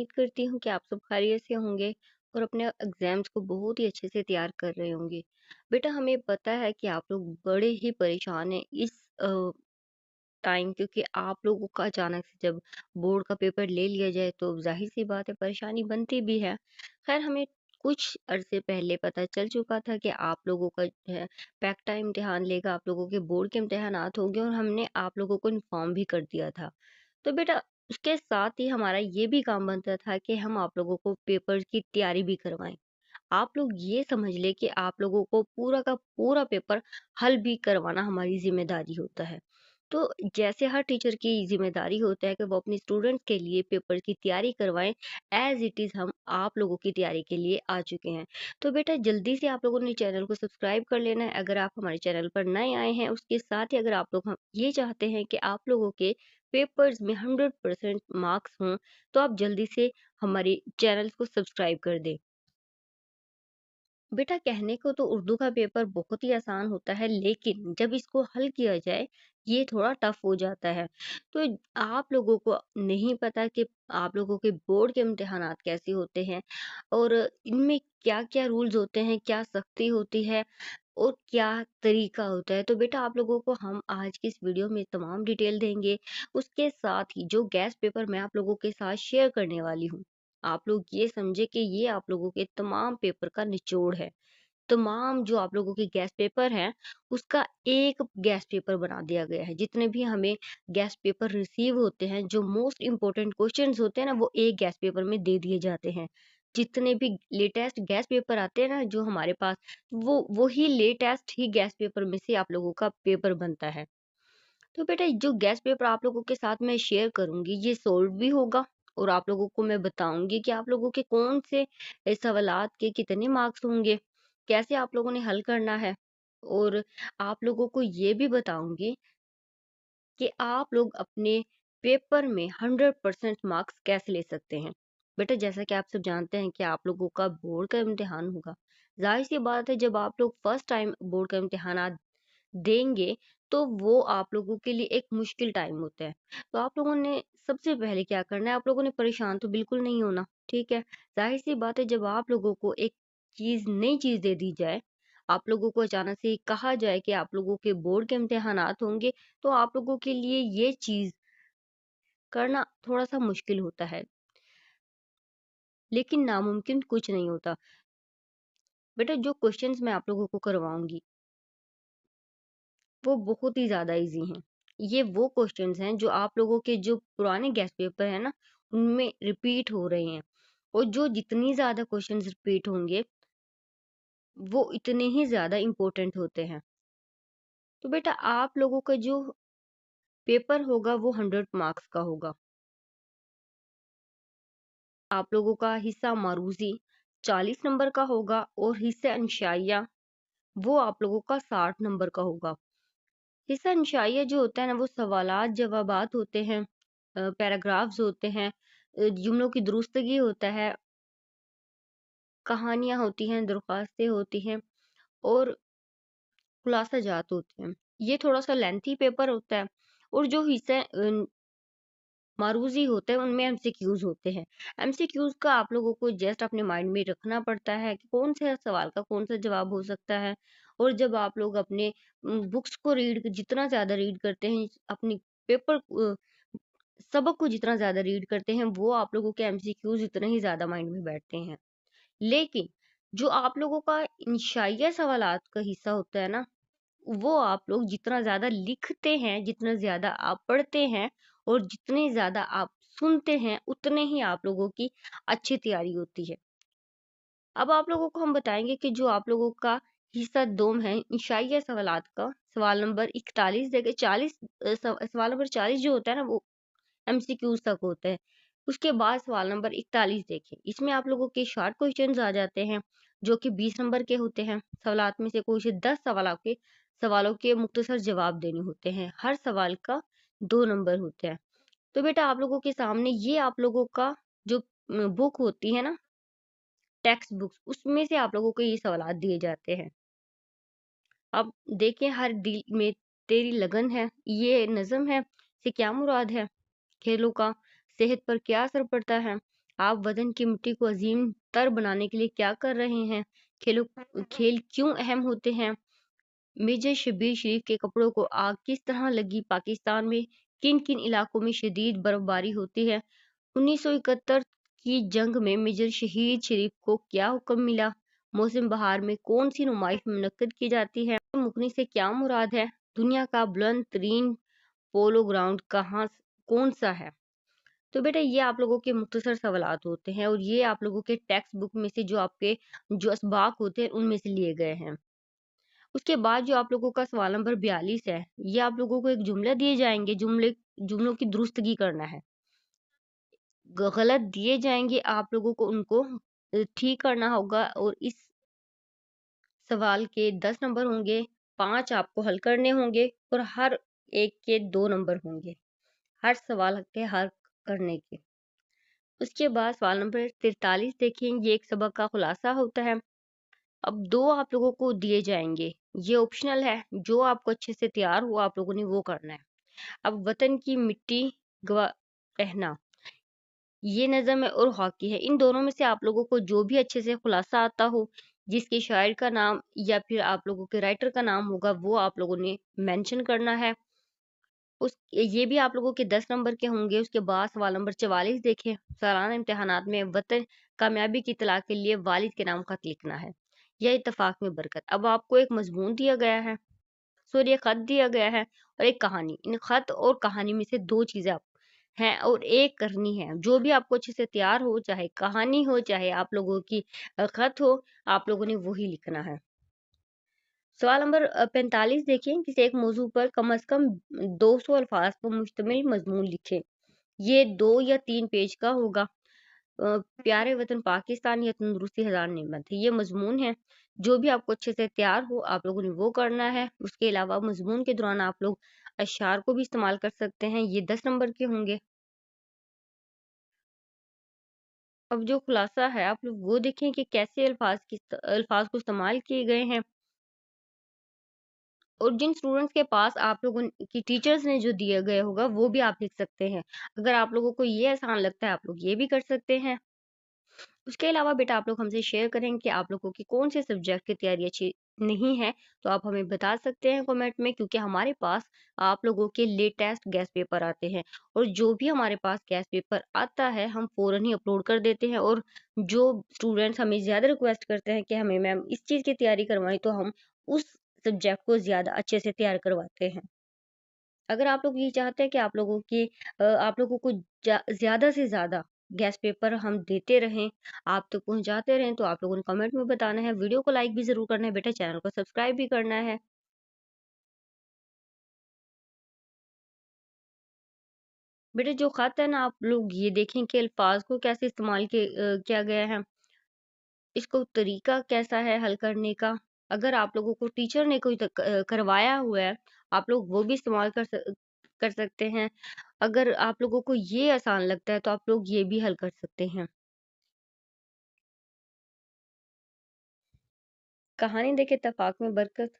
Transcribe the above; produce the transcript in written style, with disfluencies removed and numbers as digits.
उम्मीद करती हूँ कि आप सब खैरियत से होंगे और अपने एग्जाम्स को बहुत ही अच्छे से तैयार कर रहे होंगे। बेटा हमें पता है कि आप लोग बड़े ही परेशान हैं इस टाइम, क्योंकि आप लोगों का अचानक से जब बोर्ड का पेपर ले लिया जाए तो जाहिर सी बात है परेशानी बनती भी है। खैर हमें कुछ अरसे पहले पता चल चुका था कि आप लोगों का जो है पैक्टा इम्तिहान लेगा, आप लोगों के बोर्ड के इम्तिहानात होंगे और हमने आप लोगों को इन्फॉर्म भी कर दिया था। तो बेटा उसके साथ ही हमारा ये भी काम बनता था कि हम आप लोगों को पेपर की तैयारी भी करवाएं। आप लोग ये समझ ले कि आप लोगों को पूरा का पूरा पेपर हल भी करवाना हमारी जिम्मेदारी होता है। तो जैसे हर टीचर की जिम्मेदारी होता है कि वो अपने स्टूडेंट्स के लिए पेपर की तैयारी करवाएं, एज इट इज़ हम आप लोगों की तैयारी के लिए आ चुके हैं। तो बेटा जल्दी से आप लोगों ने चैनल को सब्सक्राइब कर लेना है अगर आप हमारे चैनल पर नए आए हैं। उसके साथ ही अगर आप लोग हम ये चाहते हैं कि आप लोगों के पेपर्स में 100% मार्क्स हों, तो आप जल्दी से हमारे चैनल को सब्सक्राइब कर दें। बेटा कहने को तो उर्दू का पेपर बहुत ही आसान होता है, लेकिन जब इसको हल किया जाए ये थोड़ा टफ हो जाता है। तो आप लोगों को नहीं पता कि आप लोगों के बोर्ड के इम्तिहानात कैसे होते हैं और इनमें क्या क्या रूल्स होते हैं, क्या सख्ती होती है और क्या तरीका होता है। तो बेटा आप लोगों को हम आज की इस वीडियो में तमाम डिटेल देंगे। उसके साथ ही जो गैस पेपर मैं आप लोगों के साथ शेयर करने वाली हूँ, आप लोग ये समझे कि ये आप लोगों के तमाम पेपर का निचोड़ है। तमाम जो आप लोगों के गैस पेपर हैं उसका एक गैस पेपर बना दिया गया है। जितने भी हमें गैस पेपर रिसीव होते हैं, जो मोस्ट इम्पोर्टेंट क्वेश्चंस होते हैं ना, वो एक गैस पेपर में दे दिए जाते हैं। जितने भी लेटेस्ट गैस पेपर आते हैं ना जो हमारे पास, वो ही लेटेस्ट ही गैस पेपर में से आप लोगों का पेपर बनता है। तो बेटा जो गैस पेपर आप लोगों के साथ मैं शेयर करूंगी ये सोल्व भी होगा और आप लोगों को मैं बताऊंगी कि आप लोगों के कौन से सवालात के कितने मार्क्स होंगे, कैसे आप लोगों ने हल करना है। और आप लोगों को ये भी बताऊंगी कि आप लोग अपने पेपर में 100% मार्क्स कैसे ले सकते हैं। बेटा जैसा कि आप सब जानते हैं कि आप लोगों का बोर्ड का इम्तिहान होगा। जाहिर सी बात है जब आप लोग फर्स्ट टाइम बोर्ड का इम्तिहान देंगे तो वो आप लोगों के लिए एक मुश्किल टाइम होता है। तो आप लोगों ने सबसे पहले क्या करना है, आप लोगों ने परेशान तो बिल्कुल नहीं होना, ठीक है। जाहिर सी बात है जब आप लोगों को एक नई चीज दे दी जाए, आप लोगों को अचानक से कहा जाए कि आप लोगों के बोर्ड के इम्तिहानात होंगे, तो आप लोगों के लिए ये चीज करना थोड़ा सा मुश्किल होता है, लेकिन नामुमकिन कुछ नहीं होता। बेटा जो क्वेश्चंस मैं आप लोगों को करवाऊंगी वो बहुत ही ज़्यादा इजी हैं। ये वो क्वेश्चंस हैं जो आप लोगों के जो पुराने गेस्ट पेपर है ना उनमें रिपीट हो रहे हैं, और जो जितनी ज़्यादा क्वेश्चंस रिपीट होंगे वो इतने ही ज़्यादा इम्पोर्टेंट होते हैं। तो बेटा आप लोगों का जो पेपर होगा वो 100 मार्क्स का होगा। आप लोगों का हिस्सा मारूजी 40 नंबर का होगा और हिस्सा अंशाइया वो आप लोगों का 60 नंबर का होगा। हिस्सा अंशाइया जो होता है ना वो सवालात जवाबात होते हैं, पैराग्राफ्स होते हैं, जुमलों की दुरुस्तगी होता है, कहानियां होती हैं, दरख्वास्तें होती हैं और खुलासा जात होते हैं। ये थोड़ा सा लेंथी पेपर होता है। और जो हिस्सा मारूजी होते हैं उनमें एमसीक्यूज होते हैं। एमसीक्यूज का आप लोगों को जस्ट अपने माइंड में रखना पड़ता है कि कौन से सवाल का कौन सा जवाब हो सकता है। और जब आप लोग अपने बुक्स को रीड जितना ज्यादा रीड करते हैं, अपनी पेपर सबक को जितना ज्यादा रीड करते हैं, वो आप लोगों के एमसीक्यूज इतने ही ज्यादा माइंड में बैठते हैं। लेकिन जो आप लोगों का इंशाइया सवालात का हिस्सा होता है ना, वो आप लोग जितना ज्यादा लिखते हैं, जितना ज्यादा आप पढ़ते हैं और जितने ज्यादा आप सुनते हैं, उतने ही आप लोगों की अच्छी तैयारी होती है। अब आप लोगों को हम बताएंगे कि जो आप लोगों का हिस्सा दोम है इंशाइया सवालात का, सवाल नंबर 41 देके 40, सवाल नंबर 40 जो होता है ना वो एमसीक्यूज तक होता है। उसके बाद सवाल नंबर 41 देखें, इसमें आप लोगों के शॉर्ट क्वेश्चंस आ जाते हैं जो कि 20 नंबर के होते हैं। सवालात में से कोई से 10 सवालों के मुख्तसर जवाब देने होते हैं। हर सवाल का 2 नंबर होते हैं। तो बेटा आप लोगों के सामने ये आप लोगों का जो बुक होती है ना, टेक्स्ट बुक्स, उसमें से आप लोगों को ये सवालात दिए जाते हैं। अब देखें, हर दिल में तेरी लगन है, ये नज्म है, से क्या मुराद है, खेलों का सेहत पर क्या असर पड़ता है, आप वतन की मिट्टी को अजीम तर बनाने के लिए क्या कर रहे हैं? खेलों खेल क्यों अहम होते हैं? मेजर शब्बीर शरीफ के कपड़ों को आग किस तरह लगी? पाकिस्तान में किन किन इलाकों में शदीद बर्फबारी होती है? 1971 की जंग में मेजर शहीद शरीफ को क्या हुक्म मिला? मौसम बहार में कौन सी नुमाइश मुनक्कद की जाती है? मुकनी से क्या मुराद है? दुनिया का बुलंद तरीन पोलो ग्राउंड कौन सा है? तो बेटा ये आप लोगों के मुख्तसर सवालात होते हैं और ये आप लोगों के टेक्स्ट बुक में से जो आपके जो असबाक होते हैं उनमें से लिए गए हैं। उसके बाद जो आप लोगों का सवाल नंबर 42 है, ये आप लोगों को एक जुमला दिए जाएंगे, जुमलों की दुरुस्तगी करना है। गलत दिए जाएंगे, आप लोगों को उनको ठीक करना होगा और इस सवाल के 10 नंबर होंगे, 5 आपको हल करने होंगे और हर एक के 2 नंबर होंगे, हर सवाल के हल करने के। उसके बाद सवाल नंबर 43 देखें, ये एक सबक का खुलासा होता है। अब 2 आप लोगों को दिए जाएंगे, ये ऑप्शनल है, जो आपको अच्छे से तैयार हुआ आप लोगों ने वो करना है। अब वतन की मिट्टी गवा कहना, ये नज़म है और हॉकी है। इन दोनों में से आप लोगों को जो भी अच्छे से खुलासा आता हो, जिसके शायर का नाम या फिर आप लोगों के राइटर का नाम होगा, वो आप लोगों ने मेंशन करना है। ये भी आप लोगों के 10 नंबर के होंगे। उसके बाद सवाल नंबर 44 देखें, सालाना इम्तिहानात में वतन कामयाबी की इत्तला के लिए वालिद के नाम खत लिखना है या इत्तफाक में बरकत। अब आपको एक मजमून दिया गया है, सॉरी एक खत दिया गया है और एक कहानी। इन खत और कहानी में से 2 चीजें आप हैं और एक करनी है। जो भी आपको अच्छे से तैयार हो, चाहे कहानी हो चाहे आप लोगों की खत हो, आप लोगों ने वही लिखना है। सवाल नंबर 45 देखिए, किसी एक मौजू पर कम से कम 200 अल्फाज पर मुश्तमिल मजमून लिखें। ये 2 या 3 पेज का होगा। प्यारे वतन पाकिस्तान या तंदुरुस्ती हजार नेमत है, ये मजमून है। जो भी आपको अच्छे से तैयार हो आप लोगों ने वो करना है। उसके अलावा मजमून के दौरान आप लोग अशार को भी इस्तेमाल कर सकते हैं, ये 10 नंबर के होंगे। अब जो खुलासा है आप लोग वो देखें कि कैसे अल्फाज को इस्तेमाल किए गए हैं और जिन स्टूडेंट्स के पास आप लोगों की टीचर्स ने जो दिया गया होगा वो भी आप लिख सकते हैं। अगर आप लोगों को ये आसान लगता है आप लोग ये भी कर सकते हैं। उसके अलावा बेटा आप लोग हमसे शेयर करें कि आप लोगों की कौन से सब्जेक्ट की तैयारी अच्छी नहीं है, तो आप हमें बता सकते हैं कमेंट में, क्योंकि हमारे पास आप लोगों के लेटेस्ट गेस्ट पेपर आते हैं और जो भी हमारे पास गेस्ट पेपर आता है हम फौरन ही अपलोड कर देते हैं। और जो स्टूडेंट्स हमें ज़्यादा रिक्वेस्ट करते हैं कि हमें मैम इस चीज़ की तैयारी करवाएं, तो हम उस सब्जेक्ट को ज़्यादा अच्छे से तैयार करवाते हैं। अगर आप लोग ये चाहते हैं कि आप लोगों को ज़्यादा से ज़्यादा गेस्ट पेपर हम देते रहें, आप तक पहुँचाते रहें, तो आप लोगों ने कमेंट में बताना है। वीडियो को लाइक भी ज़रूर करना है बेटा, चैनल को सब्सक्राइब भी करना है। बेटा जो ख़त है ना, आप लोग ये देखें कि अल्फाज को कैसे किया गया है, इसको तरीका कैसा है हल करने का। अगर आप लोगों को टीचर ने करवाया हुआ है, आप लोग वो भी इस्तेमाल कर सकते हैं। अगर आप लोगों को ये आसान लगता है तो आप लोग ये भी हल कर सकते हैं। कहानी देखे इत्तेफाक में बरकत।